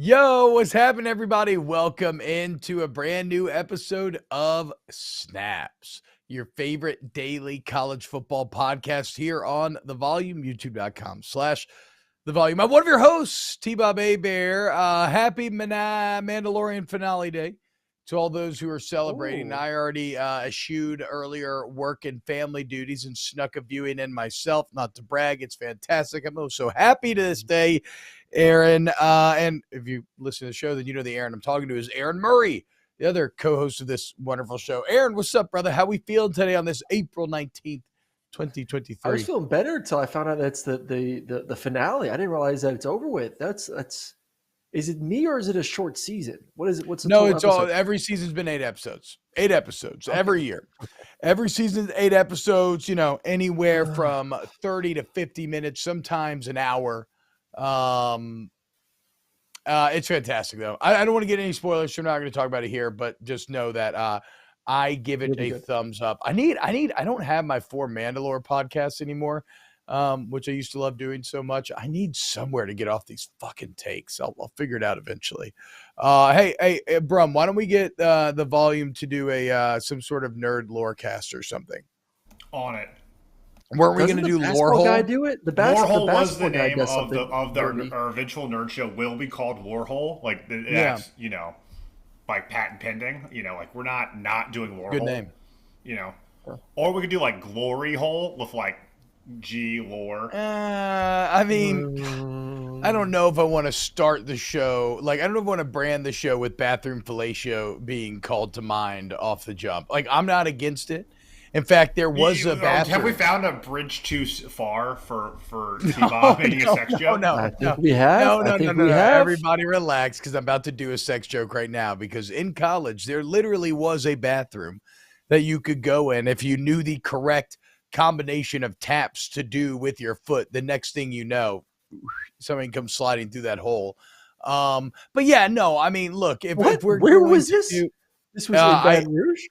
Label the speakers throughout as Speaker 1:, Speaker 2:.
Speaker 1: Yo, what's happening, everybody? Welcome into a brand new episode of Snaps, your favorite daily college football podcast here on The Volume, youtube.com/The Volume. I'm one of your hosts, T-Bob Hebert. Happy Mandalorian finale day to all those who are celebrating.
Speaker 2: Ooh.
Speaker 1: I already eschewed earlier work and family duties and snuck a viewing in myself. Not to brag, it's fantastic. I'm so happy to this day, Aaron. And if you listen to the show, then you know the Aaron I'm talking to is Aaron Murray, the other co-host of this wonderful show. Aaron, what's up, brother? How we feeling today on this April 19th, 2023?
Speaker 2: I was feeling better until I found out that's the finale. I didn't realize that it's over with. That's is it me or is it a short season? What is it? What's the
Speaker 1: No,
Speaker 2: total
Speaker 1: it's
Speaker 2: episode?
Speaker 1: all every season's been 8 episodes. 8 episodes every year. Every season's 8 episodes, anywhere from 30 to 50 minutes, sometimes an hour. It's fantastic though. I don't want to get any spoilers, so I'm not going to talk about it here, but just know that I give it a thumbs up. I don't have my 4 Mandalore podcasts anymore, which I used to love doing so much. I need somewhere to get off these fucking takes. I'll figure it out eventually. Hey, Brum, why don't we get the Volume to do some sort of nerd lore cast or something?
Speaker 3: On it.
Speaker 1: Weren't we going to do Lore Hole?
Speaker 2: Guy do it?
Speaker 3: Lore Hole was the name of our eventual nerd show. Will be called Lore Hole, like that's like patent pending. Like we're not doing Lore Hole.
Speaker 1: Good name.
Speaker 3: Or we could do like Glory Hole with like G lore.
Speaker 1: I mean, I don't know if I want to start the show. Like, I don't know if I want to brand the show with bathroom fellatio being called to mind off the jump. Like, I'm not against it. In fact, there was a bathroom.
Speaker 3: Have we found a bridge too far for T-Bob making a sex joke?
Speaker 2: I think we have.
Speaker 1: No. Everybody relax, because I'm about to do a sex joke right now. Because in college, there literally was a bathroom that you could go in if you knew the correct combination of taps to do with your foot. The next thing you know, somebody comes sliding through that hole. But yeah, no, I mean, look, if we're
Speaker 2: where was this? This was in Baton Rouge?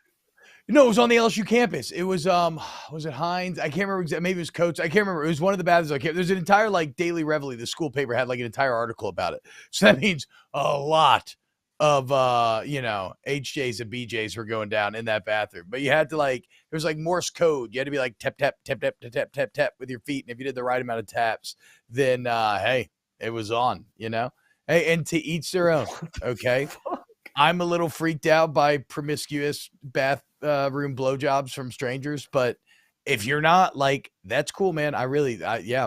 Speaker 1: No, it was on the LSU campus. It was it Hines? I can't remember exactly. Maybe it was Coates. I can't remember. It was one of the bathrooms. There's an entire Daily Reveille. The school paper had an entire article about it. So that means a lot of HJs and BJs were going down in that bathroom. But you had to it was like Morse code. You had to be tap tap tap tap tap tap tap tap with your feet. And if you did the right amount of taps, then hey, it was on. Hey, and to each their own. Okay. I'm a little freaked out by promiscuous bathroom blowjobs from strangers, but if you're not, that's cool, man.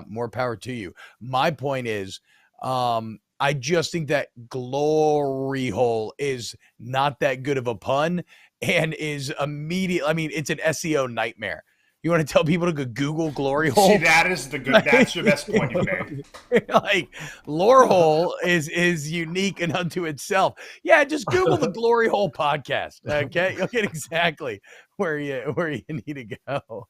Speaker 1: More power to you. My point is, I just think that Glory Hole is not that good of a pun and is immediate. I mean, it's an SEO nightmare. You want to tell people to go Google Glory Hole?
Speaker 3: See, that's your best point you made.
Speaker 1: Lore Hole is unique and unto itself. Yeah, just Google the Glory Hole podcast. Okay, you'll get exactly where you need to go.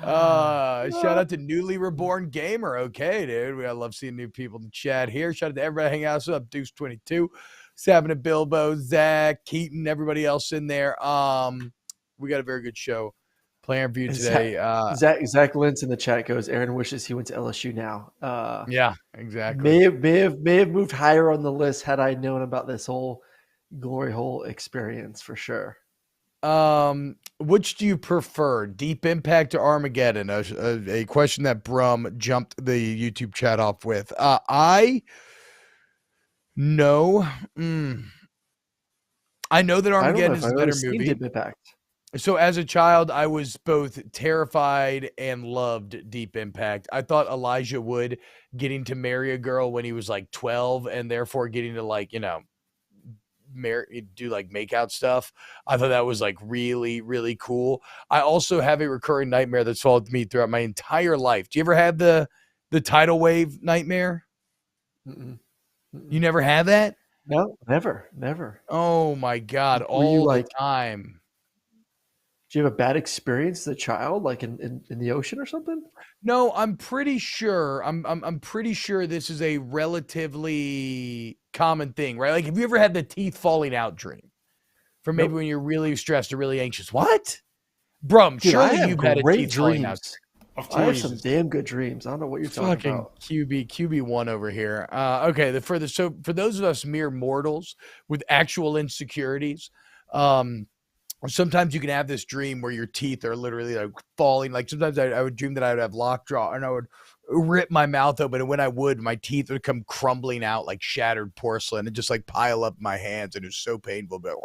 Speaker 1: Shout out to Newly Reborn Gamer. Okay, dude, I love seeing new people in the chat here. Shout out to everybody hanging out. What's up, Deuce22, Sabin and Bilbo, Zach, Keaton, everybody else in there. We got a very good show planned for you today.
Speaker 2: Zach Lentz in the chat goes, Aaron wishes he went to LSU now.
Speaker 1: Yeah, exactly.
Speaker 2: May have moved higher on the list had I known about this whole Glory Hole experience for sure.
Speaker 1: Which do you prefer, Deep Impact or Armageddon? A question that Brum jumped the YouTube chat off with. I know that Armageddon is a better movie.
Speaker 2: Deep Impact.
Speaker 1: So as a child, I was both terrified and loved Deep Impact. I thought Elijah Wood getting to marry a girl when he was 12 and therefore getting to do make out stuff. I thought that was really, really cool. I also have a recurring nightmare that's followed me throughout my entire life. Do you ever have the tidal wave nightmare?
Speaker 2: Mm-mm.
Speaker 1: You never had that?
Speaker 2: No, never.
Speaker 1: Oh my God. All the time.
Speaker 2: Do you have a bad experience as a child, in the ocean or something?
Speaker 1: No, I'm pretty sure. I'm pretty sure this is a relatively common thing, right? Have you ever had the teeth falling out dream? From maybe when you're really stressed or really anxious? What? Brum, surely you've had a teeth falling out.
Speaker 2: I have some damn good dreams. I don't know what you're talking about.
Speaker 1: QB1 over here. Okay, for those of us mere mortals with actual insecurities, sometimes you can have this dream where your teeth are literally like falling. Like sometimes I would dream that I would have lockjaw and I would rip my mouth open, and when I would, my teeth would come crumbling out like shattered porcelain and just like pile up my hands, and it was so painful. But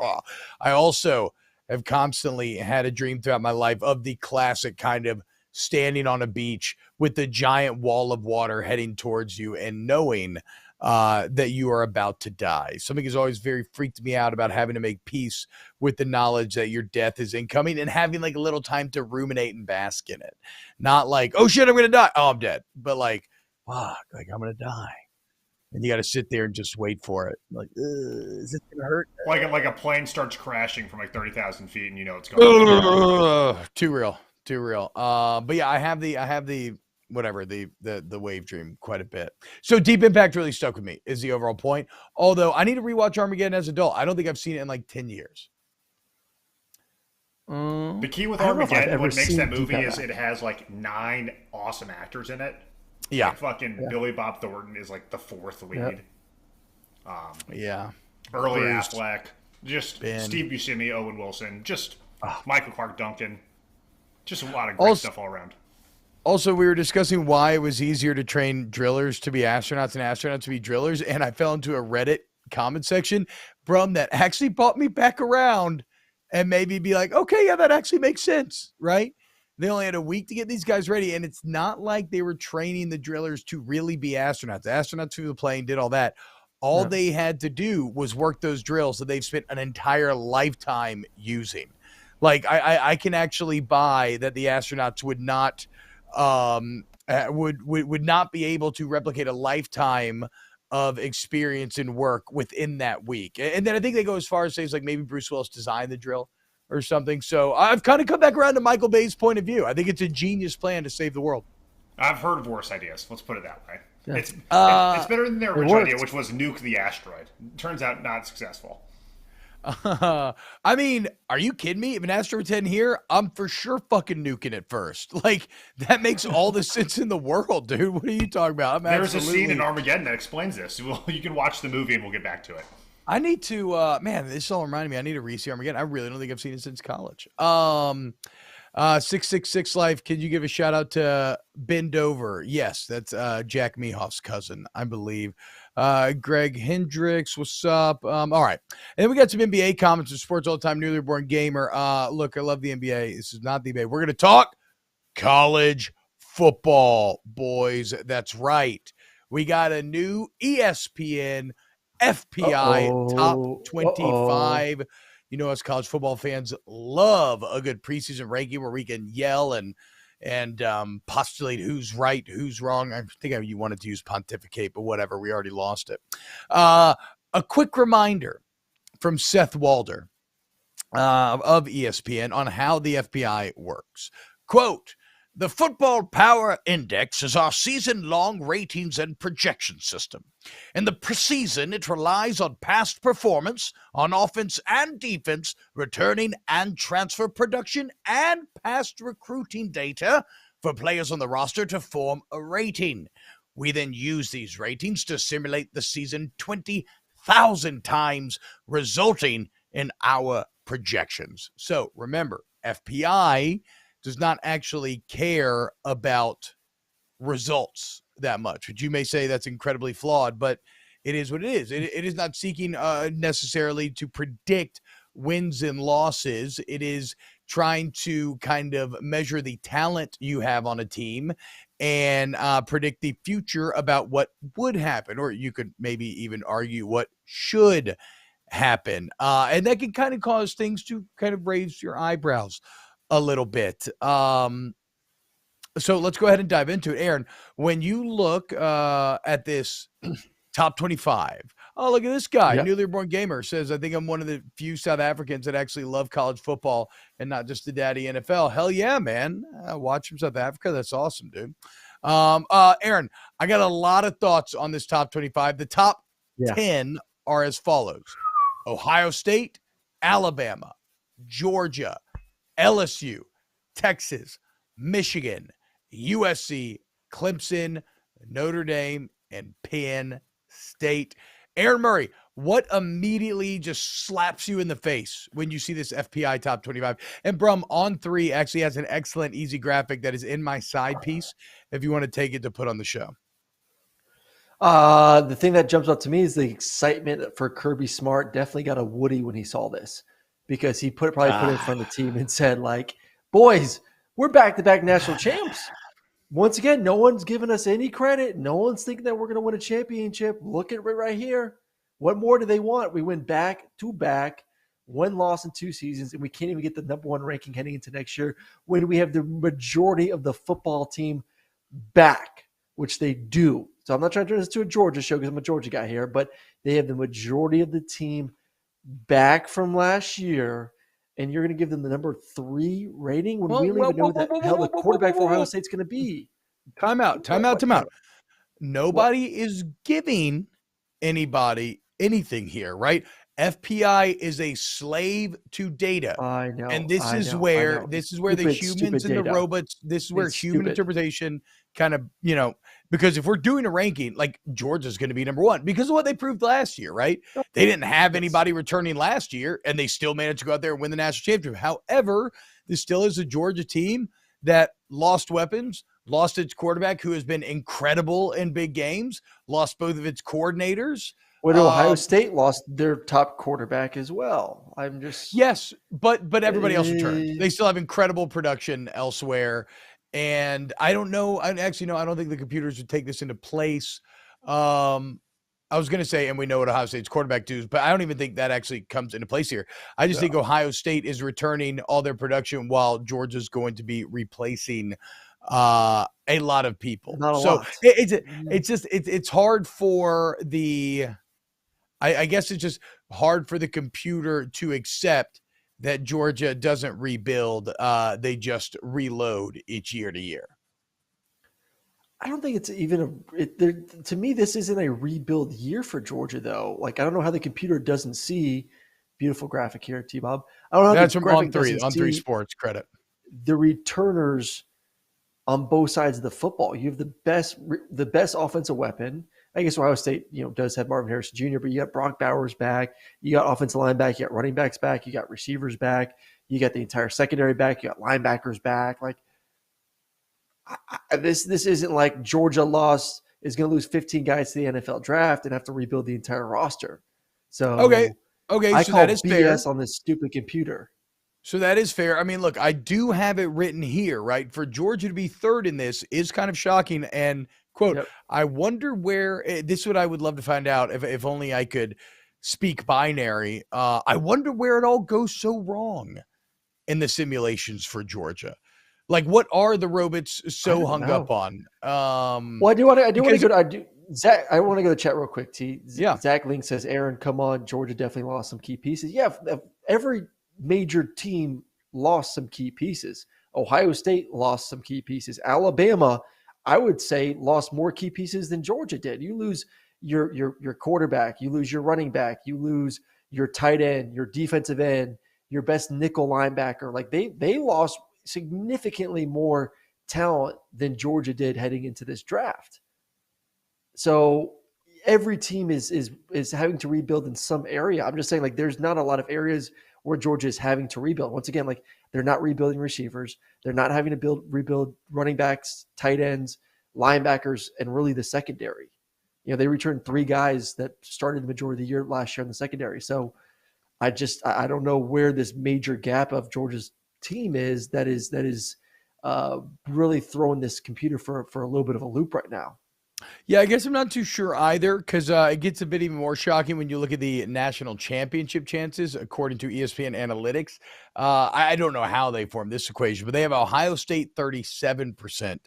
Speaker 1: I also have constantly had a dream throughout my life of the classic kind of standing on a beach with the giant wall of water heading towards you and knowing that you are about to die. Something has always very freaked me out about having to make peace with the knowledge that your death is incoming and having like a little time to ruminate and bask in it. Not like, oh shit, I'm going to die. Oh, I'm dead. But like, fuck, like I'm going to die. And you got to sit there and just wait for it. Like, is this going to hurt?
Speaker 3: Like a plane starts crashing from like 30,000 feet and you know it's going
Speaker 1: Too real. But yeah, I have the whatever, the wave dream quite a bit. So Deep Impact really stuck with me is the overall point. Although I need to rewatch Armageddon as an adult. I don't think I've seen it in like 10 years.
Speaker 3: The key with Armageddon, what makes that movie is it has like 9 awesome actors in it.
Speaker 1: Yeah.
Speaker 3: Like Billy Bob Thornton is like the 4th lead.
Speaker 1: Yep.
Speaker 3: Early Affleck, just Ben. Steve Buscemi, Owen Wilson, just Michael Clark Duncan. Just a lot of great stuff all around.
Speaker 1: Also, we were discussing why it was easier to train drillers to be astronauts and astronauts to be drillers, and I fell into a Reddit comment section, Brum, that actually brought me back around and made me be like, okay, yeah, that actually makes sense, right? They only had a week to get these guys ready, and it's not like they were training the drillers to really be astronauts. The astronauts flew the plane, did all that. All they had to do was work those drills that they've spent an entire lifetime using. Like I can actually buy that the astronauts would not would not be able to replicate a lifetime of experience and work within that week. And then I think they go as far as saying like maybe Bruce Willis designed the drill or something. So I've kind of come back around to Michael Bay's point of view. I think it's a genius plan to save the world.
Speaker 3: I've heard of worse ideas. Let's put it that way. Yeah. It's better than their original idea, which was nuke the asteroid. Turns out not successful.
Speaker 1: I mean, are you kidding me? If an asteroid's heading here, I'm for sure fucking nuking it first. Like, that makes all the sense in the world, dude. What are you talking about?
Speaker 3: There's a scene in Armageddon that explains this. You can watch the movie and we'll get back to it.
Speaker 1: I need to, man, this all reminded me. I need to re-see Armageddon. I really don't think I've seen it since college. 666 Life, can you give a shout out to Ben Dover? Yes, that's Jack Mehoff's cousin, I believe. Greg Hendricks, what's up? All right. And then we got some NBA comments and sports all the time, newly born gamer. Look, I love the NBA. This is not the NBA. We're going to talk college football, boys. That's right. We got a new ESPN FPI top 25. You know, us college football fans love a good preseason ranking where we can yell and postulate who's right, who's wrong. I think you wanted to use pontificate, but whatever. We already lost it. A quick reminder from Seth Walder of ESPN on how the FPI works. Quote, the Football Power Index is our season-long ratings and projection system. In the preseason, it relies on past performance on offense and defense, returning and transfer production, and past recruiting data for players on the roster to form a rating. We then use these ratings to simulate the season 20,000 times, resulting in our projections. So remember, FPI does not actually care about results that much, which you may say that's incredibly flawed, but it is what it is. It is not seeking necessarily to predict wins and losses. It is trying to kind of measure the talent you have on a team and predict the future about what would happen, or you could maybe even argue what should happen. And that can kind of cause things to kind of raise your eyebrows a little bit. So let's go ahead and dive into it. Aaron, when you look at this top 25, oh, look at this guy, newly born gamer says, I think I'm one of the few South Africans that actually love college football and not just the daddy NFL. Hell yeah, man. Watch from South Africa. That's awesome, dude. Aaron, I got a lot of thoughts on this top 25. The top 10 are as follows: Ohio State, Alabama, Georgia, LSU, Texas, Michigan, USC, Clemson, Notre Dame, and Penn State. Aaron Murray, what immediately just slaps you in the face when you see this FPI top 25? And Brum on 3 actually has an excellent, easy graphic that is in my side piece if you want to take it to put on the show.
Speaker 2: The thing that jumps up to me is the excitement for Kirby Smart. Definitely got a Woody when he saw this, because he probably put it in front of the team and said, like, boys, we're back-to-back national champs. Once again, no one's giving us any credit. No one's thinking that we're going to win a championship. Look at it right here. What more do they want? We went back-to-back, 1 loss in 2 seasons, and we can't even get the number 1 ranking heading into next year when we have the majority of the football team back, which they do. So I'm not trying to turn this to a Georgia show because I'm a Georgia guy here, but they have the majority of the team back from last year, and you're going to give them the number 3 rating when we don't even know what the hell the quarterback for Ohio State's going to be.
Speaker 1: Time out. Nobody is giving anybody anything here, right? FPI is a slave to data.
Speaker 2: I know.
Speaker 1: And this is where the humans and the robots, this is where human interpretation kind of, because if we're doing a ranking, like Georgia's going to be number 1 because of what they proved last year, right? They didn't have anybody returning last year and they still managed to go out there and win the national championship. However, this still is a Georgia team that lost weapons, lost its quarterback who has been incredible in big games, lost both of its coordinators.
Speaker 2: When Ohio State lost their top quarterback as well.
Speaker 1: Yes, but everybody else returned. They still have incredible production elsewhere. And I don't know. I don't think the computers would take this into place. I was going to say, and we know what Ohio State's quarterback does, but I don't even think that actually comes into place here. I just think Ohio State is returning all their production while Georgia's going to be replacing a lot of people. It's hard for the, I guess it's just hard for the computer to accept that Georgia doesn't rebuild. They just reload each year to year.
Speaker 2: I don't think it's even to me, this isn't a rebuild year for Georgia, though. Like, I don't know how the computer doesn't see beautiful graphic here, T-Bob. I don't know.
Speaker 1: That's from on 3 Sports credit.
Speaker 2: The returners on both sides of the football. You have the best offensive weapon. I guess Ohio State, does have Marvin Harrison Jr., but you got Brock Bowers back. You got offensive line back. You got running backs back. You got receivers back. You got the entire secondary back. You got linebackers back. Like, this isn't like Georgia is going to lose 15 guys to the NFL draft and have to rebuild the entire roster. So
Speaker 1: okay,
Speaker 2: I
Speaker 1: so
Speaker 2: call
Speaker 1: that is
Speaker 2: BS
Speaker 1: fair
Speaker 2: on this stupid computer.
Speaker 1: So that is fair. I mean, look, I do have it written here, right? For Georgia to be 3rd in this is kind of shocking. And quote, I wonder where this is what I would love to find out if only I could speak binary. I wonder where it all goes so wrong in the simulations for Georgia. Like, what are the robots so hung up on?
Speaker 2: Well, I want to go. Zach, I want to go to the chat real quick. Zach Link says, "Aaron, come on, Georgia definitely lost some key pieces." Yeah, every major team lost some key pieces. Ohio State lost some key pieces. Alabama, I would say, lost more key pieces than Georgia did. You lose your quarterback, you lose your running back, you lose your tight end, your defensive end, your best nickel linebacker. Like, they lost significantly more talent than Georgia did heading into this draft. So every team is having to rebuild in some area. I'm just saying, like, there's not a lot of areas where Georgia is having to rebuild. Once again, like, they're not rebuilding receivers. They're not having to rebuild running backs, tight ends, linebackers, and really the secondary. They returned 3 guys that started the majority of the year last year in the secondary. So I don't know where this major gap of Georgia's team is that is really throwing this computer for a little bit of a loop right now.
Speaker 1: Yeah, I guess I'm not too sure either, because it gets a bit even more shocking when you look at the national championship chances, according to ESPN Analytics. I don't know how they formed this equation, but they have Ohio State 37%,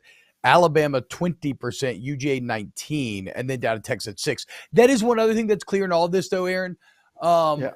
Speaker 1: Alabama 20%, UGA 19%, and then down to Texas at 6%. That is one other thing that's clear in all of this, though, Aaron.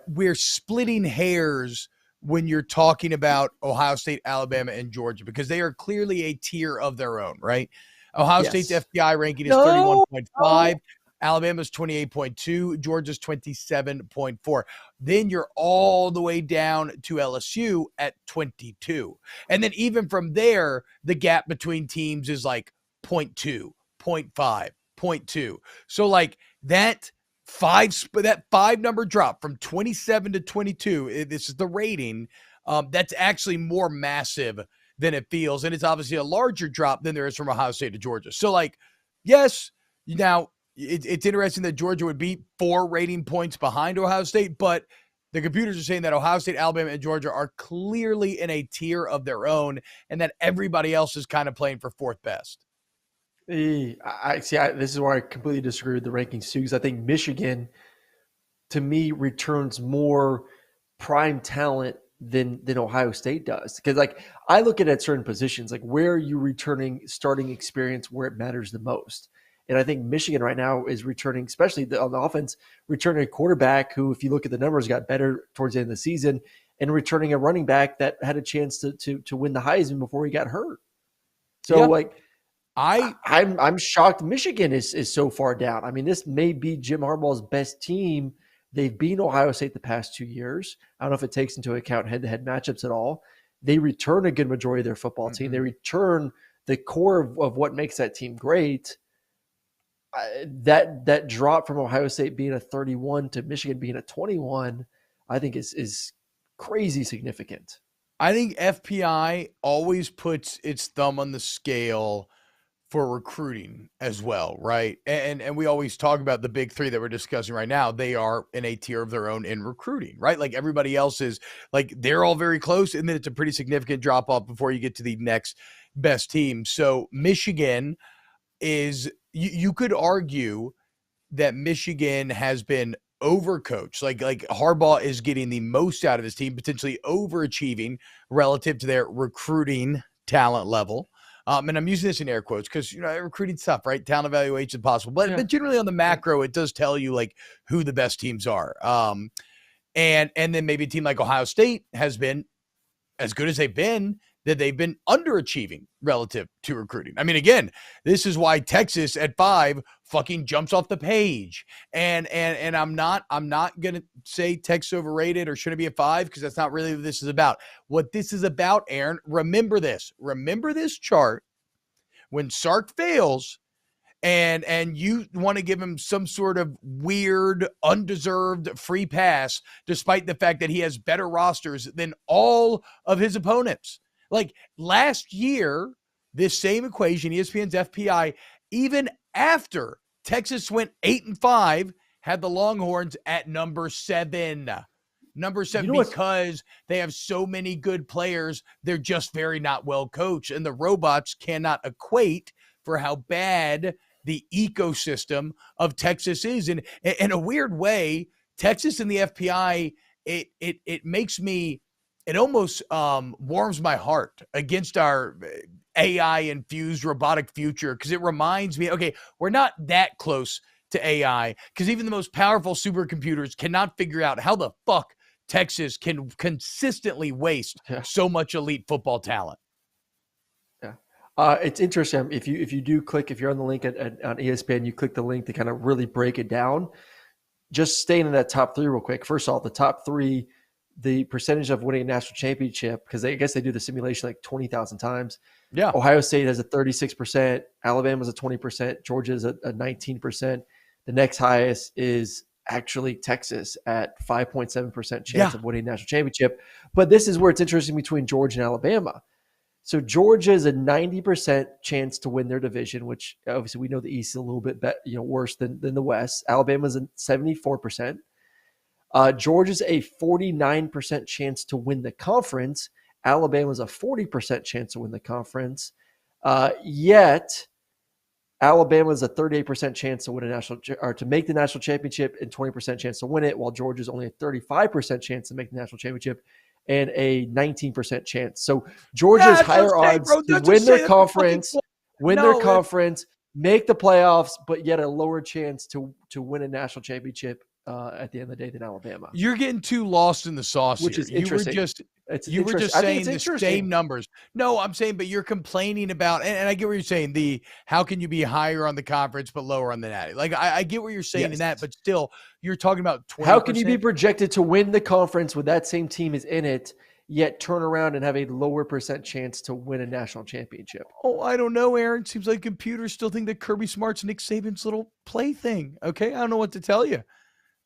Speaker 1: We're splitting hairs when you're talking about Ohio State, Alabama, and Georgia, because they are clearly a tier of their own, right? Ohio State's FPI ranking is 31.5. Alabama's 28.2, Georgia's 27.4. Then you're all the way down to LSU at 22. And then even from there, the gap between teams is like 0.2, 0.5, 0.2. So like that five number drop from 27 to 22, this is the rating, that's actually more massive than it feels. And it's obviously a larger drop than there is from Ohio State to Georgia. So like, yes, now it's interesting that Georgia would be 4 rating points behind Ohio State, but the computers are saying that Ohio State, Alabama, and Georgia are clearly in a tier of their own, and that everybody else is kind of playing for 4th best.
Speaker 2: This is where I completely disagree with the rankings too, because I think Michigan, to me, returns more prime talent than Ohio State does. Because like I look at certain positions, like where are you returning starting experience where it matters the most. And I think Michigan right now is returning, especially on the offense, returning a quarterback who, if you look at the numbers, got better towards the end of the season, and returning a running back that had a chance to win the Heisman before he got hurt. So like I'm shocked Michigan is so far down. I mean, this may be Jim Harbaugh's best team. They've beaten Ohio State the past 2 years. I don't know if it takes into account head-to-head matchups at all. They return a good majority of their football team. They return the core of what makes that team great. That drop from Ohio State being a 31 to Michigan being a 21, I think is crazy significant.
Speaker 1: I think FPI always puts its thumb on the scale for recruiting as well, right? And we always talk about the big 3 that we're discussing right now. They are in a tier of their own in recruiting, right? Like everybody else is, like they're all very close, and then it's a pretty significant drop off before you get to the next best team. So Michigan is, you could argue that Michigan has been overcoached. Like Harbaugh is getting the most out of his team, potentially overachieving relative to their recruiting talent level. And I'm using this in air quotes because, recruiting stuff, right? Talent evaluation is possible. But generally on the macro, it does tell you like who the best teams are. And then maybe a team like Ohio State has been as good as they've been, that they've been underachieving relative to recruiting. I mean, again, this is why Texas at 5 fucking jumps off the page. And I'm not going to say Texas overrated or shouldn't be at 5 because that's not really what this is about. What this is about, Aaron, remember this chart. When Sark fails and you want to give him some sort of weird, undeserved free pass, despite the fact that he has better rosters than all of his opponents. Like last year, this same equation, ESPN's FPI, even after Texas went 8-5, had the Longhorns at number 7. Number 7 because they have so many good players. They're just very not well coached. And the robots cannot equate for how bad the ecosystem of Texas is. And in a weird way, Texas and the FPI, it makes me, it almost warms my heart against our AI-infused robotic future, because it reminds me, okay, we're not that close to AI, because even the most powerful supercomputers cannot figure out how the fuck Texas can consistently waste so much elite football talent.
Speaker 2: Yeah. It's interesting. If you do click, if you're on the link on ESPN, you click the link to kind of really break it down. Just staying in that top 3 real quick. First off, the top 3, the percentage of winning a national championship, because I guess they do the simulation like 20,000 times.
Speaker 1: Yeah.
Speaker 2: Ohio State has a 36%, Alabama's a 20%, Georgia's a 19%. The next highest is actually Texas at 5.7% chance of winning a national championship. But this is where it's interesting between Georgia and Alabama. So Georgia is a 90% chance to win their division, which obviously we know the East is a little bit worse than the West. Alabama's a 74%. Georgia's a 49% chance to win the conference. Alabama's a 40% chance to win the conference. Yet Alabama's a 38% chance to win to make the national championship and 20% chance to win it, while Georgia's only a 35% chance to make the national championship and a 19% chance. So Georgia's higher odds to win their conference, make the playoffs, but yet a lower chance to win a national championship at the end of the day than Alabama.
Speaker 1: You're getting too lost in the sauce
Speaker 2: which
Speaker 1: here.
Speaker 2: is interesting.
Speaker 1: You were just saying the same numbers. No, I'm saying, but you're complaining about, and I get what you're saying, how can you be higher on the conference but lower on the natty? Like, I get what you're saying in that, but still, you're talking about 20%.
Speaker 2: How can you be projected to win the conference with that same team is in it, yet turn around and have a lower % chance to win a national championship?
Speaker 1: Oh, I don't know, Aaron. Seems like computers still think that Kirby Smart's Nick Saban's little plaything. Okay, I don't know what to tell you.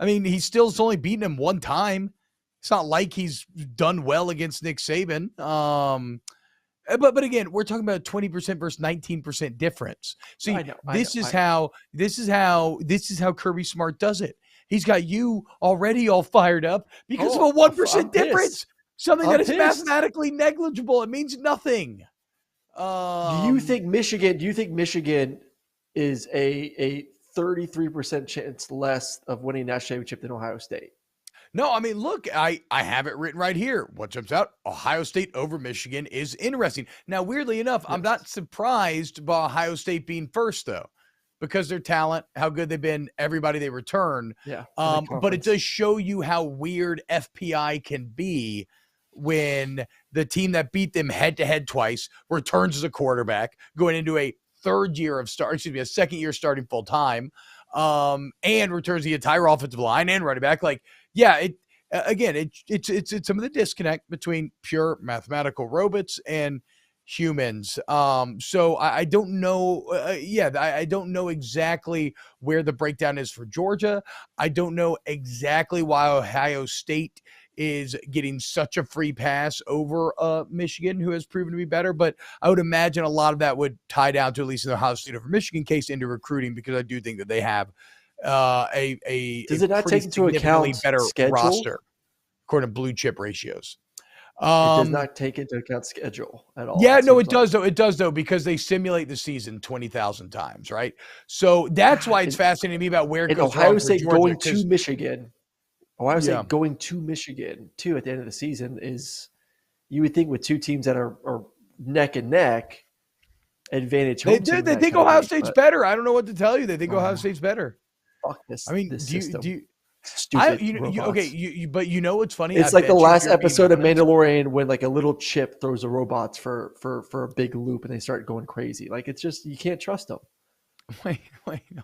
Speaker 1: I mean, he's only beaten him one time. It's not like he's done well against Nick Saban. But again, we're talking about a 20% versus 19% difference. See, this is how Kirby Smart does it. He's got you already all fired up because of a 1% difference. Something that is mathematically negligible. It means nothing.
Speaker 2: Do you think Michigan is a 33% chance less of winning a national championship than Ohio State?
Speaker 1: No, I mean, look, I have it written right here. What jumps out? Ohio State over Michigan is interesting. Now, weirdly enough, I'm not surprised by Ohio State being first, though, because their talent, how good they've been, everybody they return.
Speaker 2: Yeah.
Speaker 1: But it does show you how weird FPI can be when the team that beat them head-to-head twice returns as a quarterback, going into a second year starting full-time, and returns the entire offensive line and running back. Like, yeah, it's some of the disconnect between pure mathematical robots and humans. So I don't know. I don't know exactly where the breakdown is for Georgia. I don't know exactly why Ohio State is getting such a free pass over Michigan, who has proven to be better. But I would imagine a lot of that would tie down to, at least in the Ohio State over Michigan case, into recruiting, because I do think that they have does
Speaker 2: it not take into account
Speaker 1: better
Speaker 2: schedule?
Speaker 1: Roster according to blue chip ratios.
Speaker 2: It does not take into account schedule at all.
Speaker 1: Yeah, no, it does though. It does though, because they simulate the season 20,000 times, right? So that's why it's fascinating to me about where it goes.
Speaker 2: Ohio State going to Michigan. Ohio State going to Michigan too at the end of the season is, you would think, with two teams that are neck and neck, advantage home team.
Speaker 1: They think Ohio State's better. I don't know what to tell you. They think Ohio State's better.
Speaker 2: Fuck this.
Speaker 1: I mean,
Speaker 2: this
Speaker 1: do
Speaker 2: system.
Speaker 1: you
Speaker 2: Stupid
Speaker 1: but you know what's funny?
Speaker 2: It's like the last episode of Mandalorian when like a little chip throws the robots for a big loop and they start going crazy. Like, it's just, you can't trust them.
Speaker 1: Wait,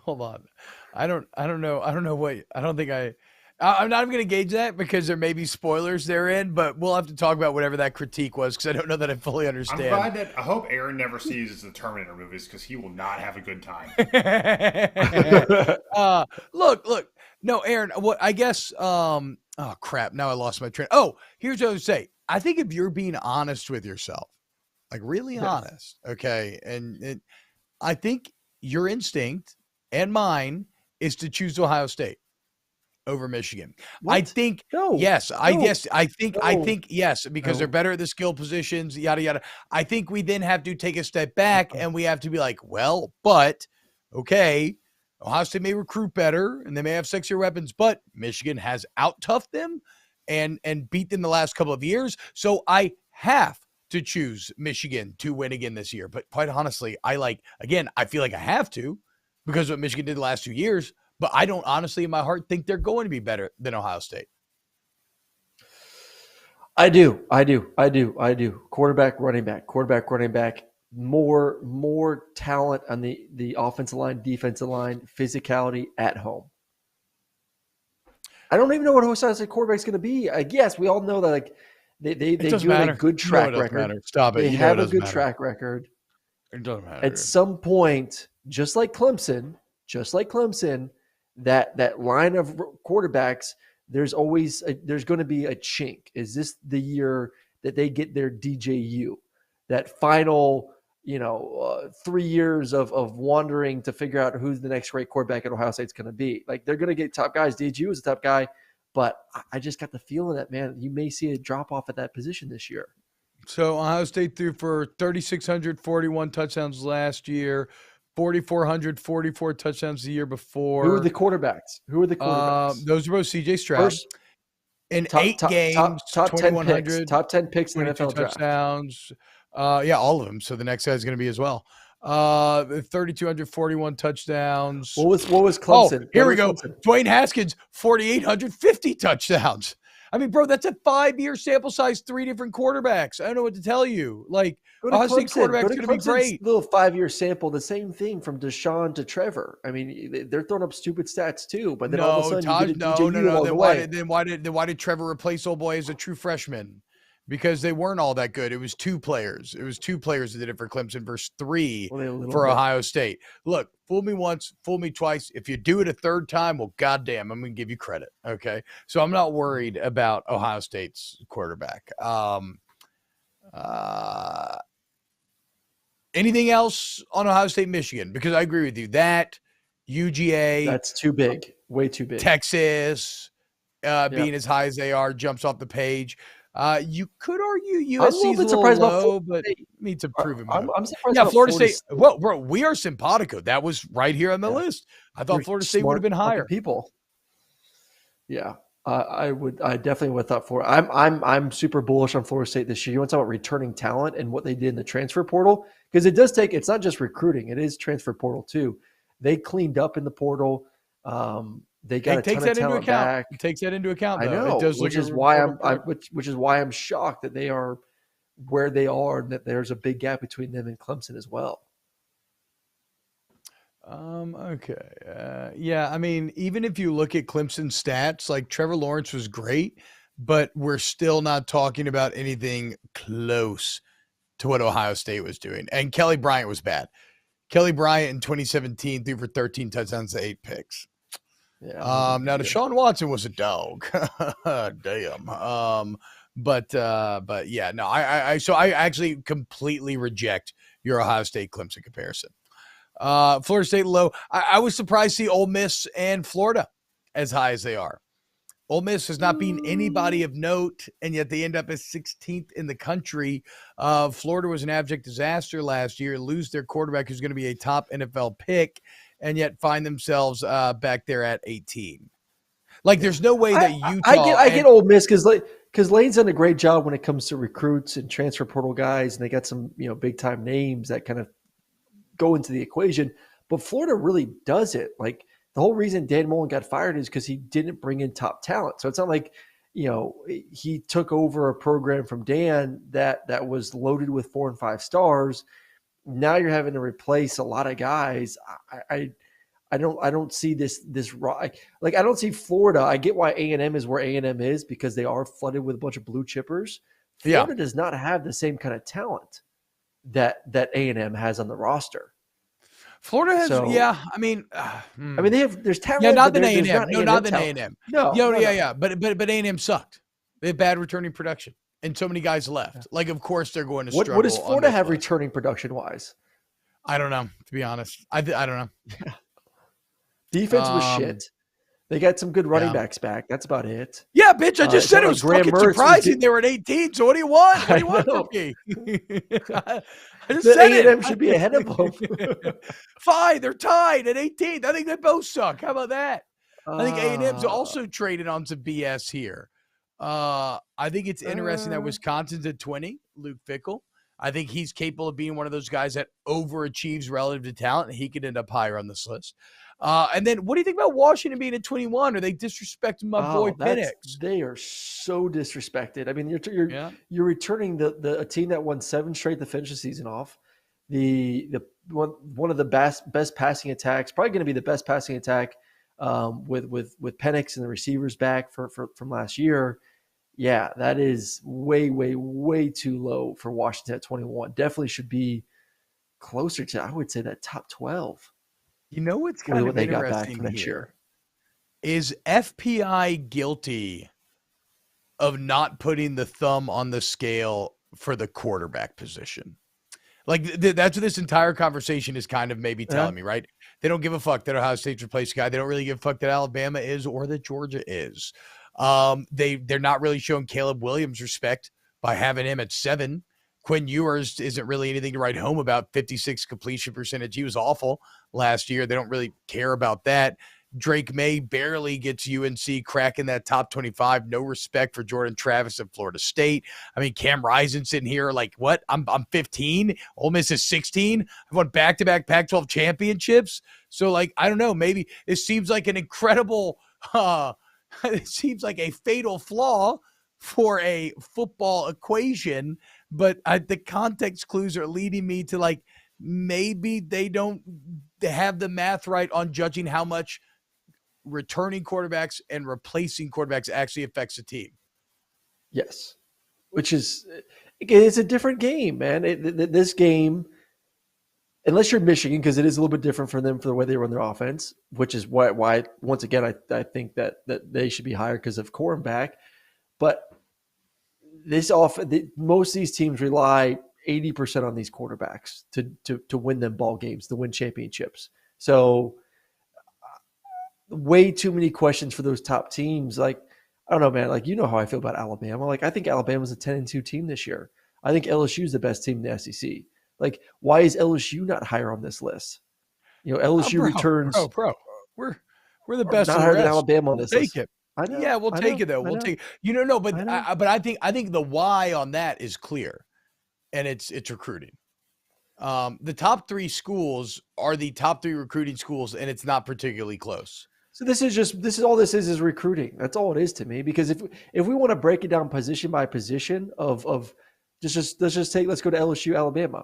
Speaker 1: hold on. I'm not even going to gauge that because there may be spoilers therein, but we'll have to talk about whatever that critique was, because I don't know that I fully understand.
Speaker 3: I hope Aaron never sees the Terminator movies, because he will not have a good time.
Speaker 1: Look. No, Aaron, oh crap. Now I lost my train. Oh, here's what I would say. I think if you're being honest with yourself, like really honest, okay, and I think your instinct and mine is to choose Ohio State over Michigan. What? I think yes, because they're better at the skill positions, yada yada. I think we then have to take a step back and we have to be like, well, but okay, Ohio State may recruit better and they may have sexier weapons, but Michigan has out-toughed them and beat them the last couple of years. So I have to choose Michigan to win again this year. But quite honestly, I feel like I have to, because of what Michigan did the last 2 years. But I don't honestly in my heart think they're going to be better than Ohio State.
Speaker 2: I do. Quarterback, running back, more talent on the offensive line, defensive line, physicality at home. I don't even know what Ohio State quarterback's going to be. Yes, we all know that like they do have a good track record.
Speaker 1: Stop it.
Speaker 2: They have a good track record.
Speaker 1: It doesn't matter.
Speaker 2: At some point, just like Clemson, that line of quarterbacks, there's going to be a chink. Is this the year that they get their DJU? That final, 3 years of wandering to figure out who's the next great quarterback at Ohio State's going to be. Like, they're going to get top guys. DJU is a top guy, but I just got the feeling that, man, you may see a drop off at that position this year.
Speaker 1: So Ohio State threw for 3,641 touchdowns last year, 4,444 touchdowns the year before.
Speaker 2: Who are the quarterbacks?
Speaker 1: Those are both CJ Stroud. In 8 games,
Speaker 2: top 10 picks. Top 10 picks in the NFL draft.
Speaker 1: Touchdowns. All of them. So the next guy is going to be as well. 3,241 touchdowns.
Speaker 2: What was Clemson?
Speaker 1: Here we go. Clemson? Dwayne Haskins, 4,850 touchdowns. I mean, bro, that's a 5-year sample size, 3 different quarterbacks. I don't know what to tell you. Like, Ohio State quarterback's going to be great.
Speaker 2: Little 5-year sample, the same thing from Deshaun to Trevor. I mean, they're throwing up stupid stats too. But then all of a sudden,
Speaker 1: Taj,
Speaker 2: you get DJU
Speaker 1: Then why did Trevor replace old boy as a true freshman? Because they weren't all that good. It was 2 players. It was 2 players that did it for Clemson versus 3 for Ohio State. Look, fool me once, fool me twice. If you do it a third time, well, goddamn, I'm going to give you credit. Okay. So I'm not worried about Ohio State's quarterback. Anything else on Ohio State, Michigan? Because I agree with you. That UGA.
Speaker 2: That's too big. Way too big.
Speaker 1: Texas being as high as they are jumps off the page. You could argue USC's a little low, but need to prove it.
Speaker 2: I'm surprised.
Speaker 1: Yeah, Florida State. Well, bro, we are simpatico. That was right here on the list. I thought Florida State would have been higher.
Speaker 2: People. Yeah, I definitely would have thought Florida. I'm super bullish on Florida State this year. You want to talk about returning talent and what they did in the transfer portal? Because it does take. It's not just recruiting; it is transfer portal too. They cleaned up in the portal. They got a ton of talent back.
Speaker 1: It takes that into account. Though.
Speaker 2: I know,
Speaker 1: it does
Speaker 2: which is why I'm shocked that they are where they are, and that there's a big gap between them and Clemson as well.
Speaker 1: Okay. Yeah. I mean, even if you look at Clemson's stats, like Trevor Lawrence was great, but we're still not talking about anything close to what Ohio State was doing. And Kelly Bryant was bad. Kelly Bryant in 2017 threw for 13 touchdowns to 8 picks. Yeah. Now Deshaun Watson was a dog. Damn. But yeah, no, I actually completely reject your Ohio State Clemson comparison. Florida State low. I was surprised to see Ole Miss and Florida as high as they are. Ole Miss has not been anybody of note, and yet they end up as 16th in the country. Florida was an abject disaster last year, lose their quarterback who's going to be a top NFL pick, and yet find themselves back there at 18. Like, there's no way that Utah.
Speaker 2: I get Ole Miss because Lane's done a great job when it comes to recruits and transfer portal guys, and they got some big time names that kind of go into the equation. But Florida really does it. Like, the whole reason Dan Mullen got fired is because he didn't bring in top talent. So it's not like he took over a program from Dan that was loaded with 4 and 5 stars. Now you're having to replace a lot of guys. I don't see this like I don't see Florida. I get why A&M is where A&M is because they are flooded with a bunch of blue chippers. Florida does not have the same kind of talent that A&M has on the roster.
Speaker 1: Florida has, I mean,
Speaker 2: there's talent.
Speaker 1: Yeah, not than A&M. No, not than
Speaker 2: A&M.
Speaker 1: No. But A&M sucked. They had bad returning production. And so many guys left. Like, of course, they're going to struggle.
Speaker 2: What does Florida have returning production-wise?
Speaker 1: I don't know, to be honest. I don't know.
Speaker 2: Defense was shit. They got some good running backs back. That's about it.
Speaker 1: Yeah, bitch, I just said it was fucking surprising they were at 18. So what do you want? What do you want from me? I just said
Speaker 2: A&M should be ahead of them.
Speaker 1: Fine, they're tied at 18. I think they both suck. How about that? I think A&M's also traded on some BS here. I think it's interesting that Wisconsin's at 20, Luke Fickell. I think he's capable of being one of those guys that overachieves relative to talent. He could end up higher on this list. And then what do you think about Washington being at 21? Are they disrespecting my boy Penix?
Speaker 2: They are so disrespected. I mean, you're returning a team that won 7 straight to finish the season off. The one of the best passing attacks, probably going to be the best passing attack with Penix and the receivers back from last year. Yeah, that is way, way, way too low for Washington at 21. Definitely should be closer to, I would say, that top 12.
Speaker 1: You know what's kind of interesting here is FPI guilty of not putting the thumb on the scale for the quarterback position. Like, that's what this entire conversation is kind of maybe telling me, right? They don't give a fuck that Ohio State's replaced guy. They don't really give a fuck that Alabama is or that Georgia is. They're not really showing Caleb Williams respect by having him at 7. Quinn Ewers isn't really anything to write home about. 56 completion percentage. He was awful last year. They don't really care about that. Drake May barely gets UNC cracking that top 25. No respect for Jordan Travis at Florida State. I mean, Cam Rising sitting here like, what? I'm 15. Ole Miss is 16. I've won back-to-back Pac-12 championships. So, like, I don't know. Maybe it seems like an incredible it seems like a fatal flaw for a football equation, but the context clues are leading me to like maybe they don't have the math right on judging how much returning quarterbacks and replacing quarterbacks actually affects the team.
Speaker 2: Yes, which is it's a different game, man. This game, unless you're Michigan, because it is a little bit different for them for the way they run their offense, which is why once again I think that they should be higher because of Corum back. But most of these teams rely 80% on these quarterbacks to win them ball games, to win championships. So way too many questions for those top teams. Like, I don't know, man. Like, you know how I feel about Alabama. Like, I think Alabama's a 10-2 team this year. I think LSU is the best team in the SEC. Like, why is LSU not higher on this list? You know, LSU returns.
Speaker 1: We're the best.
Speaker 2: Not higher than Alabama on this list.
Speaker 1: Take it. I know, yeah, we'll take it though. We'll take it. But I think the why on that is clear, and it's recruiting. The top 3 schools are the top 3 recruiting schools, and it's not particularly close.
Speaker 2: So this is all this is recruiting. That's all it is to me. Because if we want to break it down position by position of let's go to LSU, Alabama,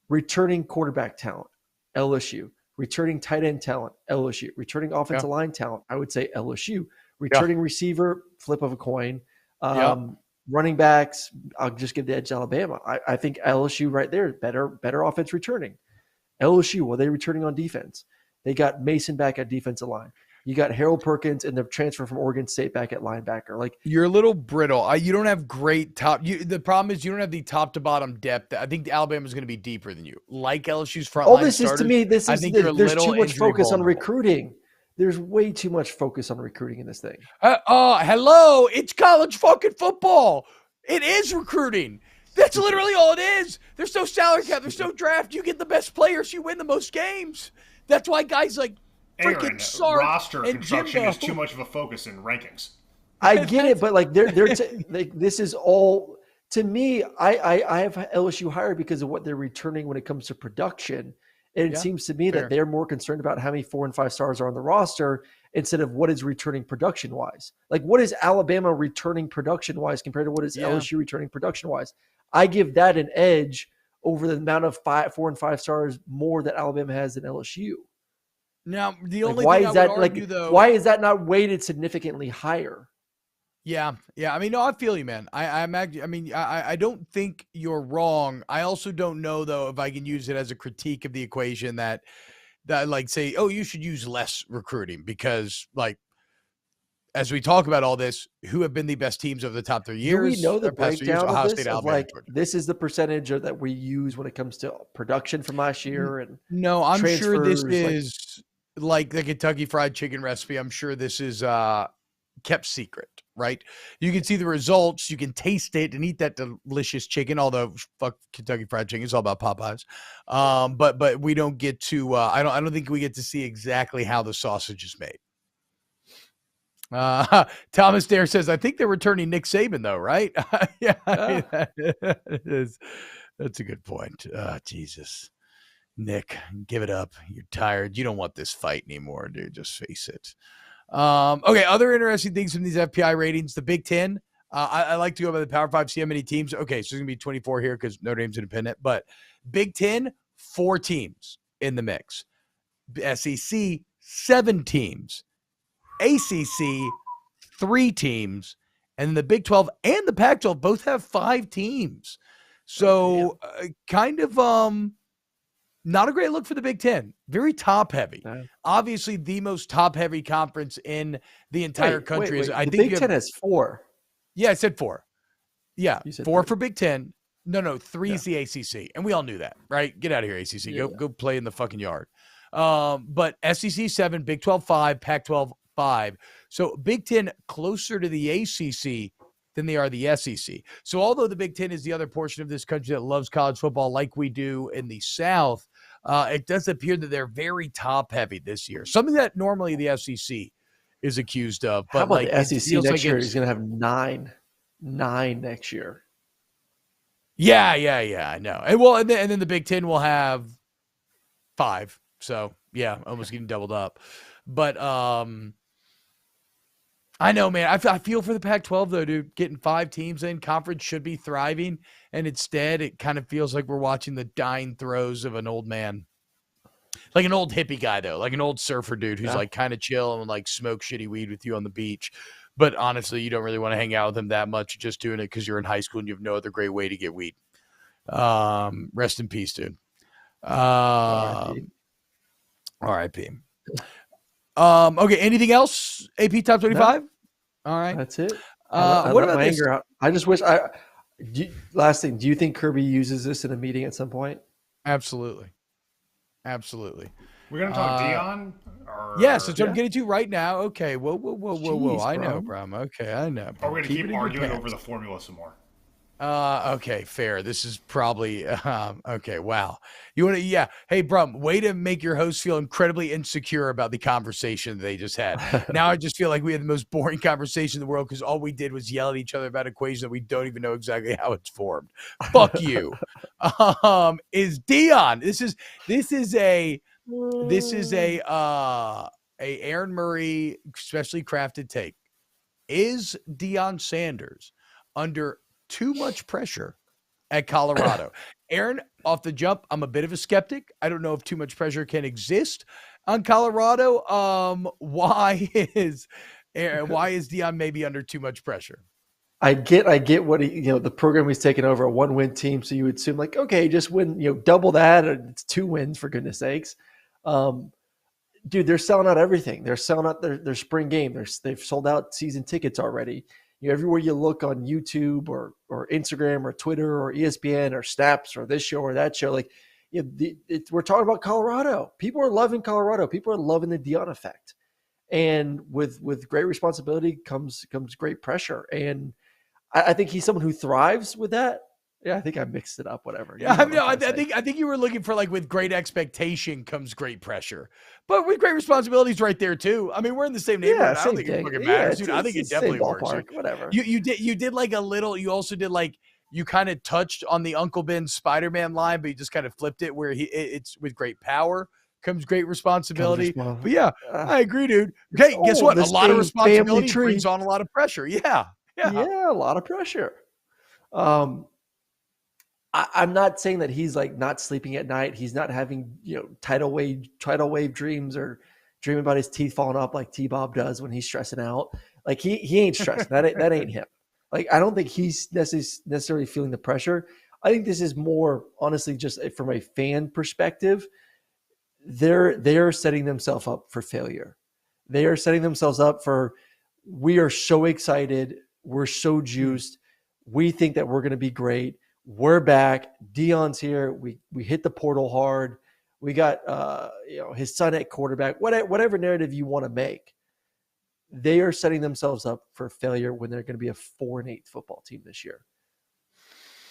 Speaker 2: returning quarterback talent, LSU, returning tight end talent, LSU, returning offensive line talent, I would say LSU. Returning receiver, flip of a coin. Running backs, I'll just give the edge to Alabama. I think LSU right there, better offense returning. LSU, well, they're returning on defense. They got Mason back at defensive line. You got Harold Perkins and the transfer from Oregon State back at linebacker. Like, you're
Speaker 1: a little brittle. You don't have great top. The problem is you don't have the top to bottom depth. I think Alabama is going to be deeper than you. Like LSU's front line.
Speaker 2: This is to me. There's too much focus on recruiting. There's way too much focus on recruiting in this thing.
Speaker 1: Hello, it's college fucking football. It is recruiting. That's literally all it is. There's no salary cap. There's no draft. You get the best players. You win the most games. That's why guys like freaking Sark
Speaker 3: roster
Speaker 1: and
Speaker 3: construction
Speaker 1: Jimbo.
Speaker 3: is too much of a focus in rankings.
Speaker 2: I get it, but like this is all to me. I have LSU higher because of what they're returning when it comes to production. And it seems to me that they're more concerned about how many 4 and 5 stars are on the roster instead of what is returning production wise. Like, what is Alabama returning production wise compared to what is LSU returning production wise? I give that an edge over the amount of 4 and 5 stars more that Alabama has than LSU.
Speaker 1: Now, the only thing I would argue, though,
Speaker 2: why is that not weighted significantly higher?
Speaker 1: Yeah. I mean, no, I feel you, man. I don't think you're wrong. I also don't know, though, if I can use it as a critique of the equation that like say, oh, you should use less recruiting because, like, as we talk about all this, who have been the best teams over the top 3 years?
Speaker 2: Do we know the breakdown of this? This is the percentage that we use when it comes to production from last year and
Speaker 1: no, I'm sure this is like the Kentucky Fried Chicken recipe. I'm sure this is kept secret, right? You can see the results, you can taste it and eat that delicious chicken, although fuck Kentucky Fried Chicken, it's all about Popeyes. But we don't get to I don't think we get to see exactly how the sausage is made. Thomas Dare says, I think they're returning Nick Saban though, right? That's a good point. Jesus. Nick, give it up. You're tired. You don't want this fight anymore, dude. Just face it. Okay, other interesting things from these FPI ratings. The Big Ten. I like to go by the Power 5, see how many teams. Okay, so there's going to be 24 here because Notre Dame's independent. But Big Ten, 4 teams in the mix. SEC, 7 teams. ACC, 3 teams. And the Big 12 and the Pac-12 both have 5 teams. So kind of not a great look for the Big Ten. Very top-heavy. Obviously, the most top-heavy conference in the entire country.
Speaker 2: I think Big Ten has 4.
Speaker 1: Yeah, I said 4. Yeah,
Speaker 2: you said
Speaker 1: 4
Speaker 2: 3.
Speaker 1: for Big Ten. No, 3 is the ACC. And we all knew that, right? Get out of here, ACC. Go play in the fucking yard. But SEC 7, Big 12 5, Pac-12 5. So Big Ten closer to the ACC than they are the SEC. So although the Big Ten is the other portion of this country that loves college football like we do in the South, It does appear that they're very top heavy this year. Something that normally the SEC is accused of. But
Speaker 2: how about
Speaker 1: like
Speaker 2: the SEC next year? He's going to have nine next year.
Speaker 1: Yeah, I know. And then the Big Ten will have 5. So yeah, almost getting doubled up. But I know, man. I feel for the Pac-12 though, dude. Getting 5 teams in, conference should be thriving, and instead it kind of feels like we're watching the dying throes of an old man, like an old hippie guy though, like an old surfer dude who's like kind of chill and like smoke shitty weed with you on the beach. But honestly, you don't really want to hang out with him that much. You're just doing it because you're in high school and you have no other great way to get weed. Rest in peace, dude. R.I.P. Okay, anything else? AP Top 25? No. All right.
Speaker 2: That's it. What about this? I just wish last thing, do you think Kirby uses this in a meeting at some point?
Speaker 1: Absolutely.
Speaker 3: We're going to talk Deion?
Speaker 1: Yes, that's what I'm getting to right now. Okay, whoa. Jeez, I know, Brum. Okay, I know.
Speaker 3: Are we going to keep arguing over the formula some more?
Speaker 1: Okay, fair. This is probably okay. Wow. You want to? Yeah. Hey, Brum. Way to make your host feel incredibly insecure about the conversation they just had. Now I just feel like we had the most boring conversation in the world because all we did was yell at each other about equations that we don't even know exactly how it's formed. Fuck you. Is Deion? This is a Aaron Murray specially crafted take. Is Deion Sanders under too much pressure at Colorado? Aaron, off the jump, I'm a bit of a skeptic. I don't know if too much pressure can exist on Colorado. Why is Deion maybe under too much pressure?
Speaker 2: I get what the program he's taken over, a 1-win team. So you would assume like, okay, just win, double that. It's 2 wins for goodness sakes. Dude, they're selling out everything. They're selling out their spring game. They've sold out season tickets already. Everywhere you look on YouTube or Instagram or Twitter or ESPN or Snaps or this show or that show, like we're talking about Colorado. People are loving Colorado. People are loving the Deion effect, and with great responsibility comes great pressure. And I think he's someone who thrives with that. Yeah, I think I mixed it up. Whatever.
Speaker 1: Yeah, I think you were looking for like with great expectation comes great pressure, but with great responsibilities right there too. I mean, we're in the same neighborhood. I don't think it fucking matters, dude. I think it definitely works.
Speaker 2: Whatever.
Speaker 1: You did like a little. You also did like you kind of touched on the Uncle Ben Spider-Man line, but you just kind of flipped it where it's with great power comes great responsibility. But yeah, I agree, dude. Okay, guess what? A lot of responsibility brings on a lot of pressure. Yeah,
Speaker 2: a lot of pressure. I'm not saying that he's like not sleeping at night. He's not having, tidal wave dreams or dreaming about his teeth falling off like T-Bob does when he's stressing out. Like he ain't stressing. that ain't him. Like, I don't think he's necessarily feeling the pressure. I think this is more honestly, just from a fan perspective, they're setting themselves up for failure. They are setting themselves up for, we are so excited. We're so juiced. We think that we're going to be great. We're back. Deion's here. We hit the portal hard. We got his son at quarterback. Whatever narrative you want to make, they are setting themselves up for failure when they're going to be a 4-8 football team this year.